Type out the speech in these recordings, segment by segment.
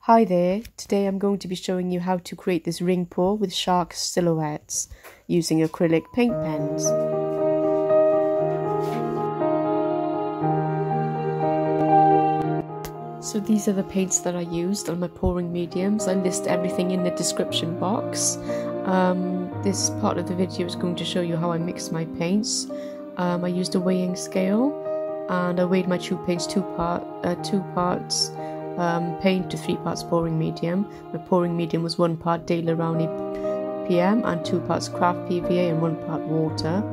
Hi there, today I'm going to be showing you how to create this ring pour with shark silhouettes using acrylic paint pens. So these are the paints that I used on my pouring mediums. I list everything in the description box. This part of the video is going to show you how I mix my paints. I used a weighing scale and I weighed my tube paints two parts paint to 3 parts pouring medium. My pouring medium was 1 part Daler-Rowney PM and 2 parts craft PVA and 1 part water.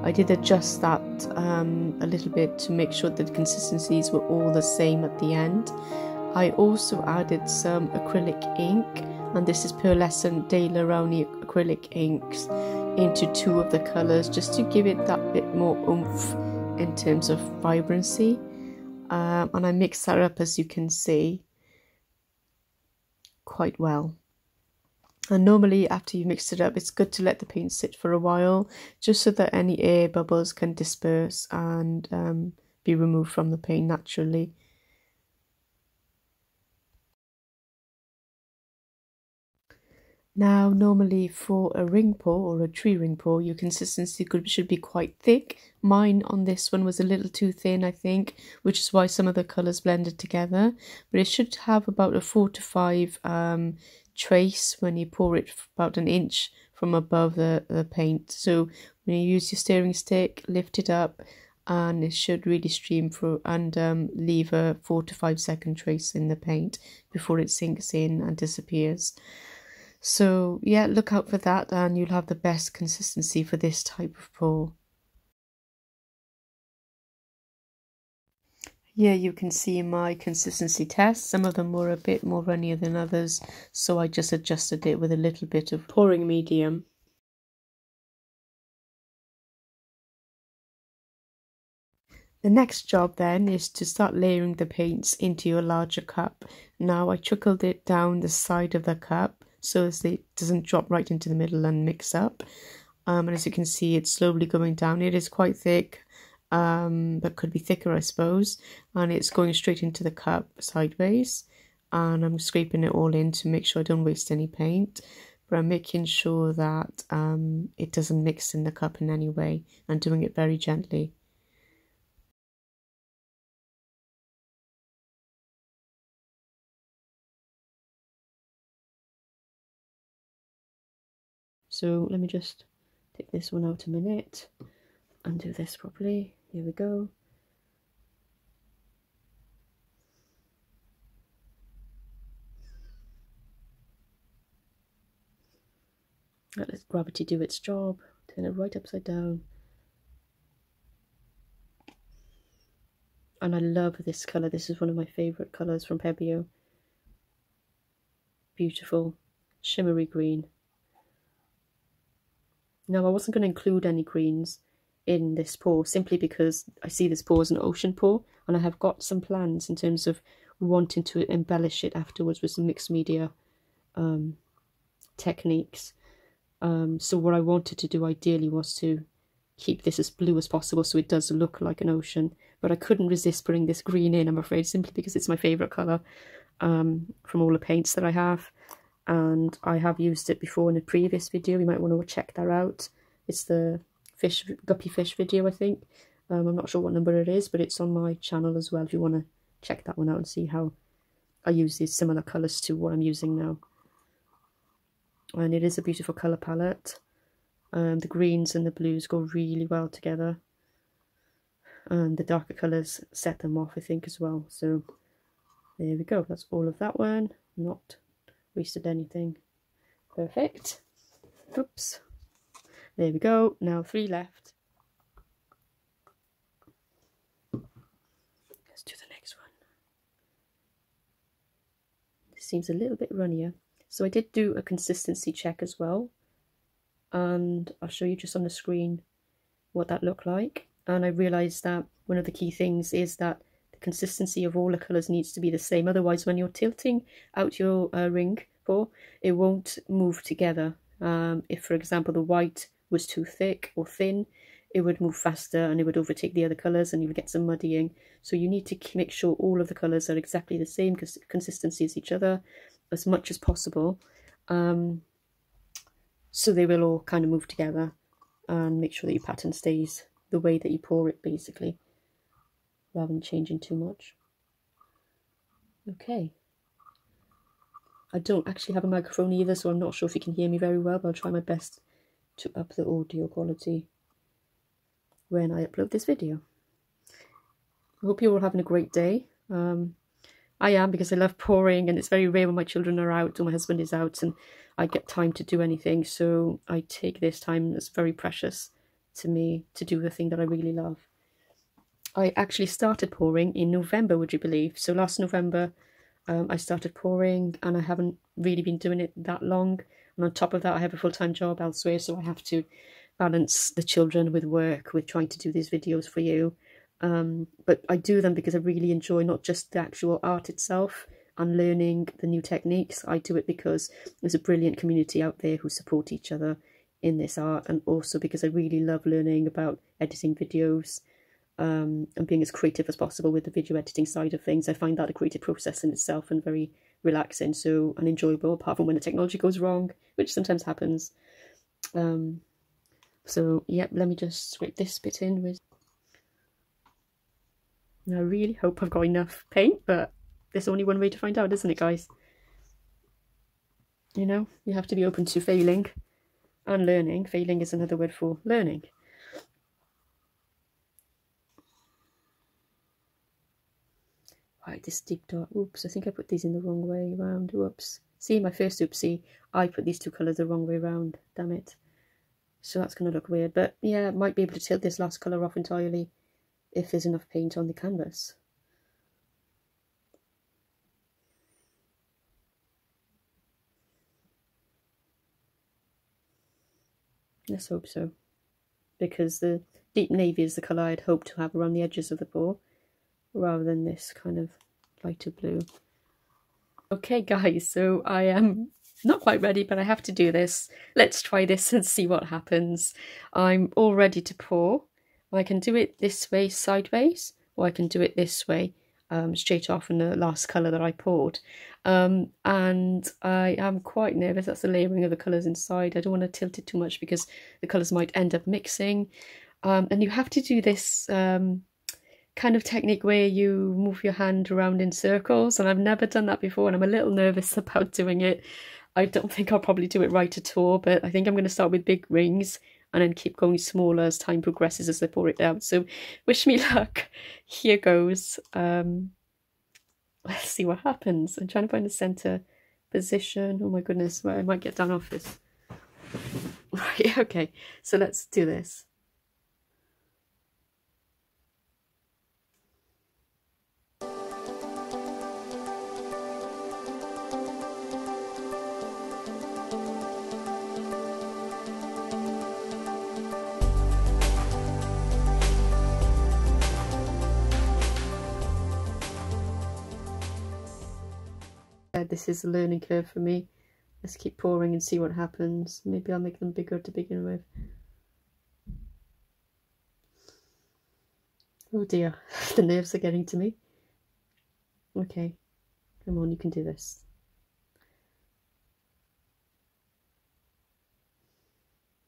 I did adjust that a little bit to make sure that the consistencies were all the same at the end. I also added some acrylic ink, and this is pearlescent Daler-Rowney acrylic inks, into 2 of the colours just to give it that bit more oomph in terms of vibrancy. And I mixed that up, as you can see, quite well. And normally after you mixed it up, it's good to let the paint sit for a while, just so that any air bubbles can disperse and be removed from the paint naturally. Now, normally for a ring pour or a tree ring pour, your consistency should be quite thick. Mine on this one was a little too thin, I think, which is why some of the colours blended together. But it should have about a 4 to 5 trace when you pour it about an inch from above the paint. So when you use your stirring stick, lift it up, and it should really stream through and leave a 4 to 5 second trace in the paint before it sinks in and disappears. So yeah, look out for that and you'll have the best consistency for this type of pour. Here you can see my consistency tests. Some of them were a bit more runnier than others, so I just adjusted it with a little bit of pouring medium. The next job then is to start layering the paints into your larger cup. Now I trickled it down the side of the cup so as it doesn't drop right into the middle and mix up. And as you can see, it's slowly going down. It is quite thick, but could be thicker, I suppose. And it's going straight into the cup sideways. And I'm scraping it all in to make sure I don't waste any paint. But I'm making sure that it doesn't mix in the cup in any way, and doing it very gently. So let me just take this one out a minute and do this properly. Here we go. Let gravity do its job. Turn it right upside down. And I love this colour. This is one of my favourite colours from Pebeo. Beautiful, shimmery green. Now, I wasn't going to include any greens in this pour simply because I see this pour as an ocean pour, and I have got some plans in terms of wanting to embellish it afterwards with some mixed media techniques. So what I wanted to do ideally was to keep this as blue as possible so it does look like an ocean, but I couldn't resist putting this green in, I'm afraid, simply because it's my favourite colour from all the paints that I have. And I have used it before in a previous video. You might want to check that out. It's the guppy fish video, I think. I'm not sure what number it is, but it's on my channel as well if you want to check that one out and see how I use these similar colours to what I'm using now. And it is a beautiful colour palette. The greens and the blues go really well together. And the darker colours set them off, I think, as well. So there we go. That's all of that one. Not wasted anything. Perfect. Oops. There we go. Now 3 left. Let's do the next one. This seems a little bit runnier. So I did do a consistency check as well. And I'll show you just on the screen what that looked like. And I realised that one of the key things is that the consistency of all the colours needs to be the same. Otherwise, when you're tilting out your ring pour, it won't move together. If, for example, the white was too thick or thin, it would move faster and it would overtake the other colours and you would get some muddying. So you need to make sure all of the colours are exactly the same consistency as each other as much as possible, so they will all kind of move together, and make sure that your pattern stays the way that you pour it, basically, rather than changing too much. Okay. I don't actually have a microphone either, so I'm not sure if you can hear me very well, but I'll try my best to up the audio quality when I upload this video. I hope you're all having a great day. I am, because I love pouring, and it's very rare when my children are out or my husband is out and I get time to do anything, so I take this time that's very precious to me to do the thing that I really love. I actually started pouring in November, would you believe? So last November I started pouring, and I haven't really been doing it that long, and on top of that I have a full-time job elsewhere, so I have to balance the children with work, with trying to do these videos for you. But I do them because I really enjoy not just the actual art itself and learning the new techniques. I do it because there's a brilliant community out there who support each other in this art, and also because I really love learning about editing videos, and being as creative as possible with the video editing side of things. I find that a creative process in itself and very relaxing, so, and enjoyable, apart from when the technology goes wrong, which sometimes happens. So yeah, let me just scrape this bit in with... I really hope I've got enough paint, but there's only one way to find out, isn't it, guys? You know, you have to be open to failing and learning. Failing is another word for learning. Right, this deep dark, oops, I think I put these in the wrong way around, whoops. See, my first oopsie, I put these two colours the wrong way around, damn it. So that's going to look weird, but yeah, I might be able to tilt this last colour off entirely if there's enough paint on the canvas. Let's hope so, because the deep navy is the colour I'd hoped to have around the edges of the pour, rather than this kind of lighter blue. Okay guys, so I am not quite ready, but I have to do this. Let's try this and see what happens. I'm all ready to pour. I can do it this way sideways, or I can do it this way, straight off in the last colour that I poured. And I am quite nervous. That's the layering of the colours inside. I don't want to tilt it too much because the colours might end up mixing. And you have to do this kind of technique where you move your hand around in circles, and I've never done that before, and I'm a little nervous about doing it. I don't think I'll probably do it right at all, but I think I'm going to start with big rings and then keep going smaller as time progresses as I pour it out. So wish me luck. Here goes. Let's see what happens. I'm trying to find the center position. Oh my goodness, well, I might get down off this. Right, okay, so let's do this. This is a learning curve for me. Let's keep pouring and see what happens. Maybe I'll make them bigger to begin with. Oh dear, the nerves are getting to me. Okay, come on, you can do this.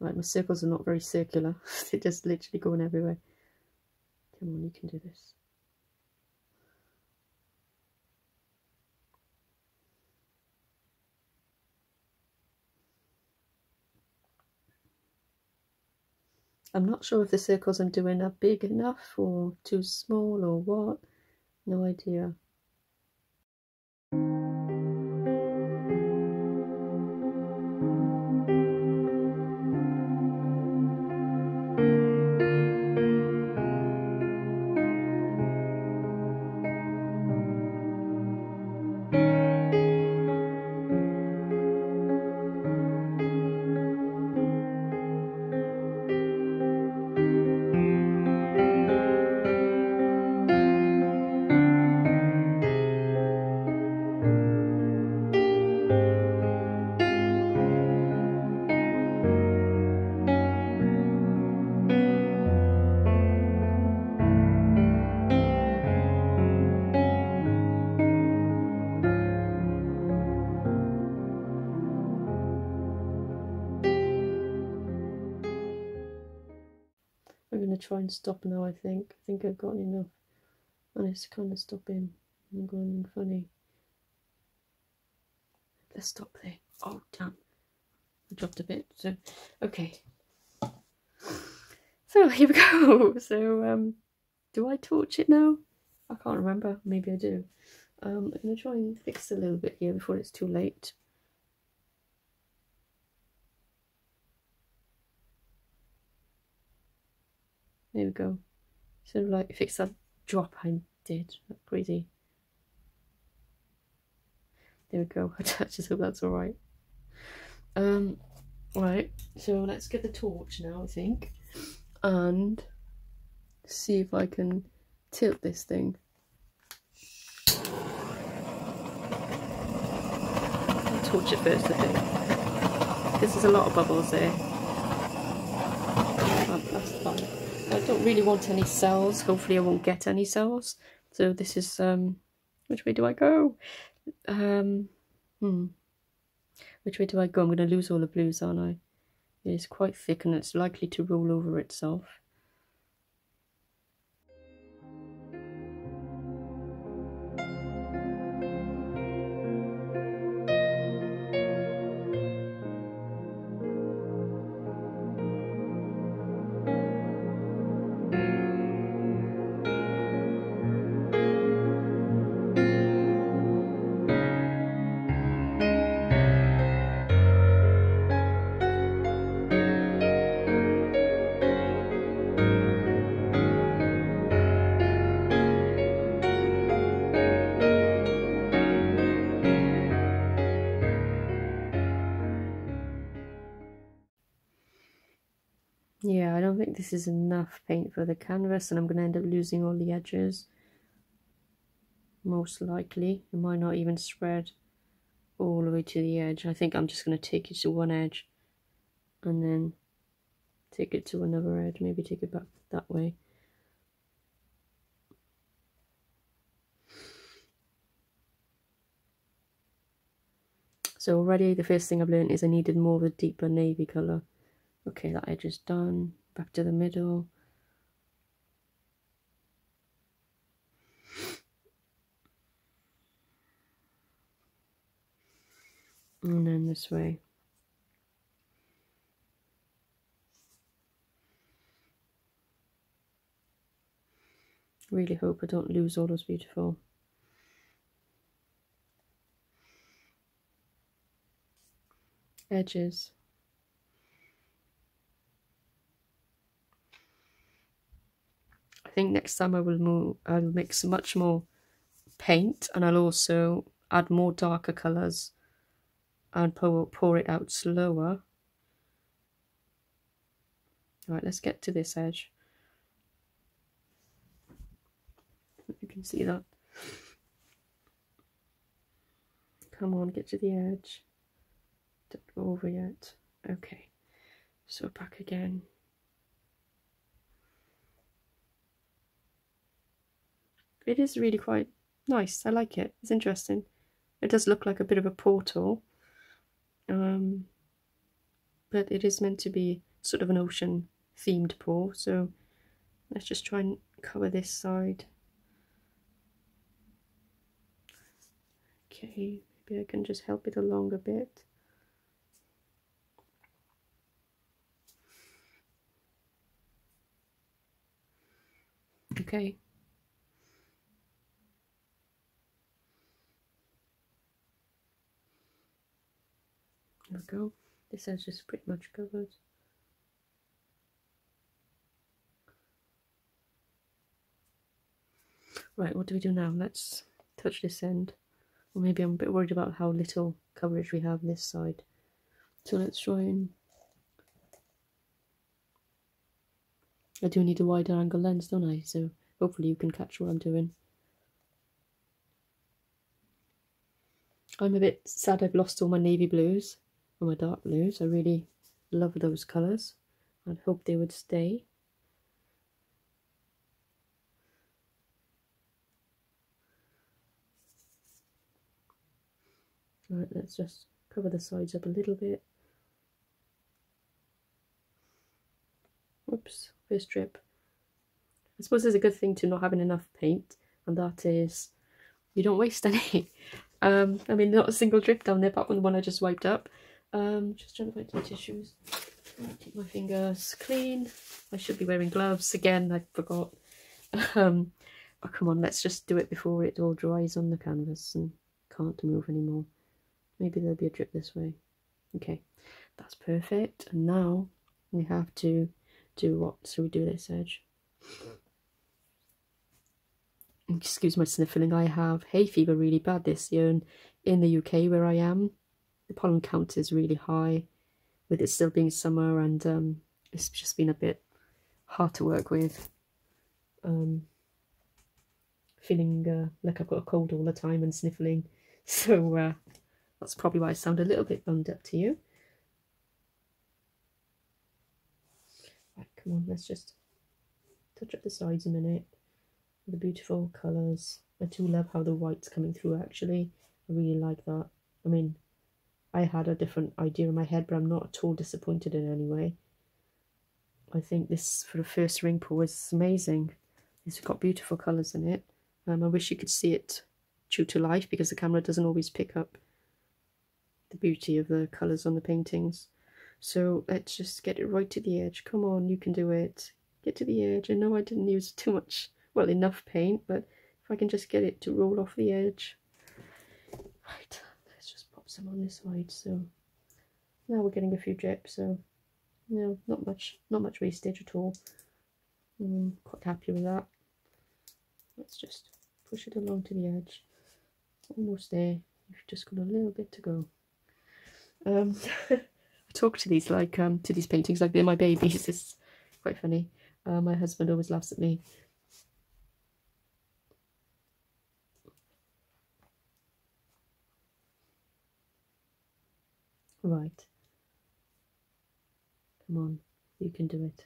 Right, my circles are not very circular. They're just literally going everywhere. Come on, you can do this. I'm not sure if the circles I'm doing are big enough or too small or what. No idea. going to try and stop now, I think. I think I've gotten enough. And it's kind of stopping and going funny. Let's stop there. Oh, damn. I dropped a bit. So, okay. So, here we go. So, do I torch it now? I can't remember. Maybe I do. I'm going to try and fix a little bit here before it's too late. There we go. Sort of like fix that drop I did. That's crazy. There we go. I just hope that's alright. Right, so let's get the torch now, I think, and see if I can tilt this thing. I'll torch it first, I think. This is a lot of bubbles there. Oh, that's fine. I don't really want any cells. Hopefully I won't get any cells. So this is, which way do I go? Which way do I go? I'm going to lose all the blues, aren't I? It's quite thick and it's likely to roll over itself. Yeah, I don't think this is enough paint for the canvas, and I'm going to end up losing all the edges. Most likely. It might not even spread all the way to the edge. I think I'm just going to take it to one edge and then take it to another edge. Maybe take it back that way. So already the first thing I've learned is I needed more of a deeper navy colour. Okay, that edge is done. Back to the middle. And then this way. Really hope I don't lose all those beautiful edges. I think next time I'll mix much more paint, and I'll also add more darker colours and pour it out slower. Alright, let's get to this edge. You can see that. Come on, get to the edge. Don't go over yet. Okay, so back again. It is really quite nice. I like it. It's interesting. It does look like a bit of a portal, but it is meant to be sort of an ocean themed pour. So let's just try and cover this side. Okay, maybe I can just help it along a bit. Okay. There we go. This edge is pretty much covered. Right, what do we do now? Let's touch this end. Or maybe I'm a bit worried about how little coverage we have this side. So let's try and... I do need a wider angle lens, don't I? So hopefully you can catch what I'm doing. I'm a bit sad I've lost all my navy blues and my dark blues. I really love those colours. I'd hope they would stay. Right, let's just cover the sides up a little bit. Oops, first strip. I suppose there's a good thing to not having enough paint, and that is you don't waste any. I mean, not a single drip down there apart from the one I just wiped up. Just trying to find some tissues. Keep my fingers clean. I should be wearing gloves again. I forgot. Oh, come on, let's just do it before it all dries on the canvas and can't move anymore. Maybe there'll be a drip this way. Okay, that's perfect. And now we have to do what? So we do this edge. Excuse my sniffling. I have hay fever really bad this year, and in the UK where I am, the pollen count is really high, with it still being summer, and it's just been a bit hard to work with. Feeling like I've got a cold all the time and sniffling, so that's probably why I sound a little bit bunged up to you. Right, come on, let's just touch up the sides a minute. The beautiful colours. I do love how the white's coming through actually. I really like that. I mean, I had a different idea in my head, but I'm not at all disappointed in any way. I think this for the first ring pour is amazing. It's got beautiful colours in it. I wish you could see it true to life because the camera doesn't always pick up the beauty of the colours on the paintings. So let's just get it right to the edge. Come on, you can do it. Get to the edge. I know I didn't use too much, well, enough paint, but if I can just get it to roll off the edge. Right, let's just pop some on this side. So now we're getting a few drips, so no, not much wastage at all. Quite happy with that. Let's just push it along to the edge. Almost there. You've just got a little bit to go. I talk to these like to these paintings like they're my babies. It's quite funny. My husband always laughs at me. Right. Come on, you can do it.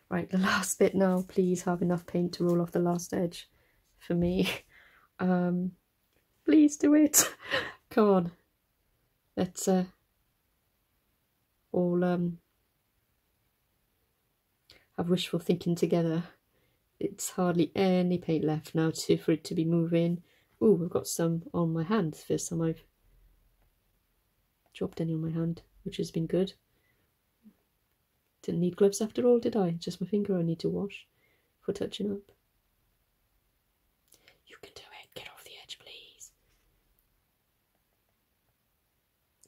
Right, the last bit now. Please have enough paint to roll off the last edge for me. Please do it. Come on. Let's all have wishful thinking together. It's hardly any paint left now for it to be moving. Ooh, I've got some on my hand. First time I've dropped any on my hand, which has been good. Didn't need gloves after all, did I? Just my finger I need to wash for touching up. You can do it. Get off the edge, please.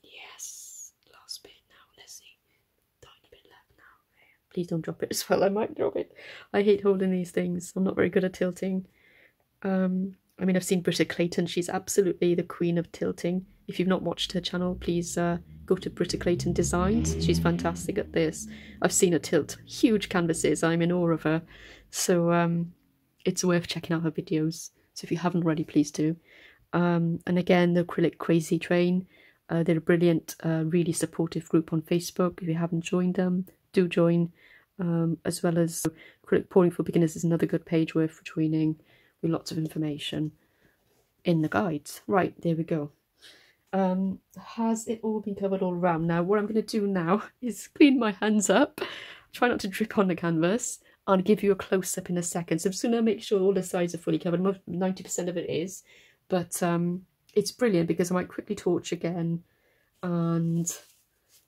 Yes. Last bit now. Let's see. Tiny bit left now. Please don't drop it as well. I might drop it. I hate holding these things. I'm not very good at tilting. I mean, I've seen Britta Clayton. She's absolutely the queen of tilting. If you've not watched her channel, please go to Britta Clayton Designs. She's fantastic at this. I've seen her tilt huge canvases. I'm in awe of her. So it's worth checking out her videos. So if you haven't already, please do. And again, the Acrylic Crazy Train. They're a brilliant, really supportive group on Facebook. If you haven't joined them, do join. As well as Acrylic Pouring for Beginners is another good page worth joining, with lots of information in the guides. Right, there we go. Has it all been covered all around? Now what I'm going to do now is clean my hands up, try not to drip on the canvas, and give you a close-up in a second. So I'm just going to make sure all the sides are fully covered. 90% of it is, but it's brilliant because I might quickly torch again, and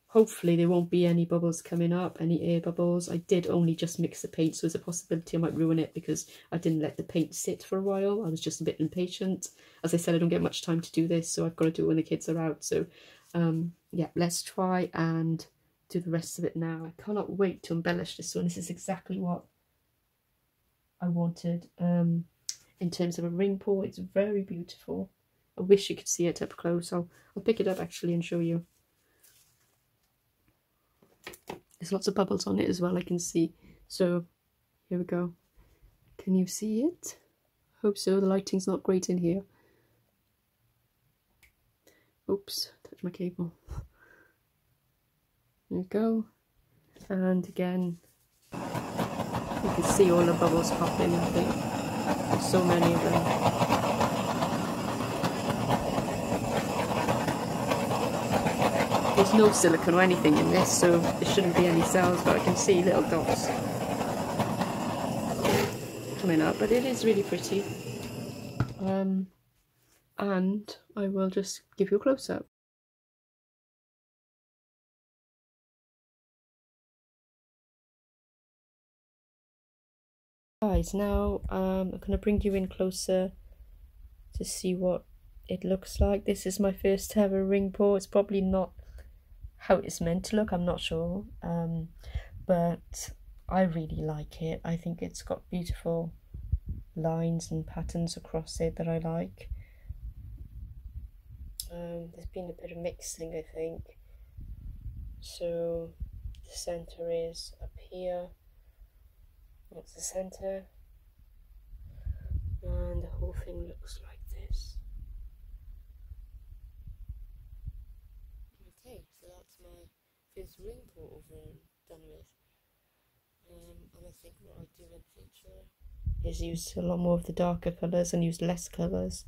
hopefully there won't be any bubbles coming up, any air bubbles. I did only just mix the paint, so there's a possibility I might ruin it because I didn't let the paint sit for a while. I was just a bit impatient. As I said, I don't get much time to do this, so I've got to do it when the kids are out. So yeah, let's try and do the rest of it now. I cannot wait to embellish this one. This is exactly what I wanted in terms of a ring pour. It's very beautiful. I wish you could see it up close. I'll pick it up actually and show you. There's lots of bubbles on it as well, I can see. So here we go. Can you see it? Hope so. The lighting's not great in here. Oops, touch my cable. There we go. And again, you can see all the bubbles popping, I think. There's so many of them. There's no silicone or anything in this, so there shouldn't be any cells, but I can see little dots coming up, but it is really pretty. And I will just give you a close-up. Guys, now I'm going to bring you in closer to see what it looks like. This is my first ever ring pour. It's probably not how it's meant to look, I'm not sure, but I really like it. I think it's got beautiful lines and patterns across it that I like. There's been a bit of mixing, I think. So the center is up here. That's the center, and the whole thing looks like this. Okay, so that's my first ring pour over and done with. And I think what I'll do in future is use a lot more of the darker colours and use less colours.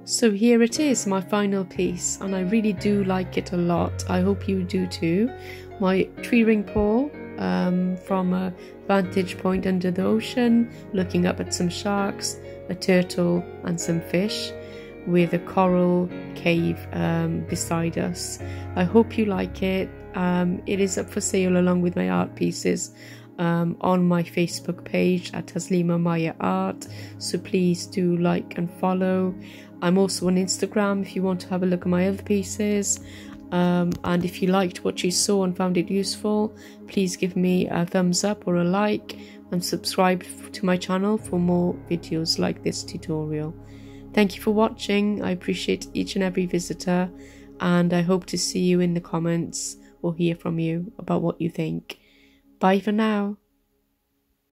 So here it is, my final piece, and I really do like it a lot. I hope you do too. My tree ring pole from a vantage point under the ocean, looking up at some sharks, a turtle and some fish, with a coral cave beside us. I hope you like it. It is up for sale along with my art pieces on my Facebook page at Taslima Maya Art, so please do like and follow. I'm also on Instagram if you want to have a look at my other pieces. And if you liked what you saw and found it useful, please give me a thumbs up or a like, and subscribe to my channel for more videos like this tutorial. Thank you for watching. I appreciate each and every visitor, and I hope to see you in the comments or hear from you about what you think. Bye for now.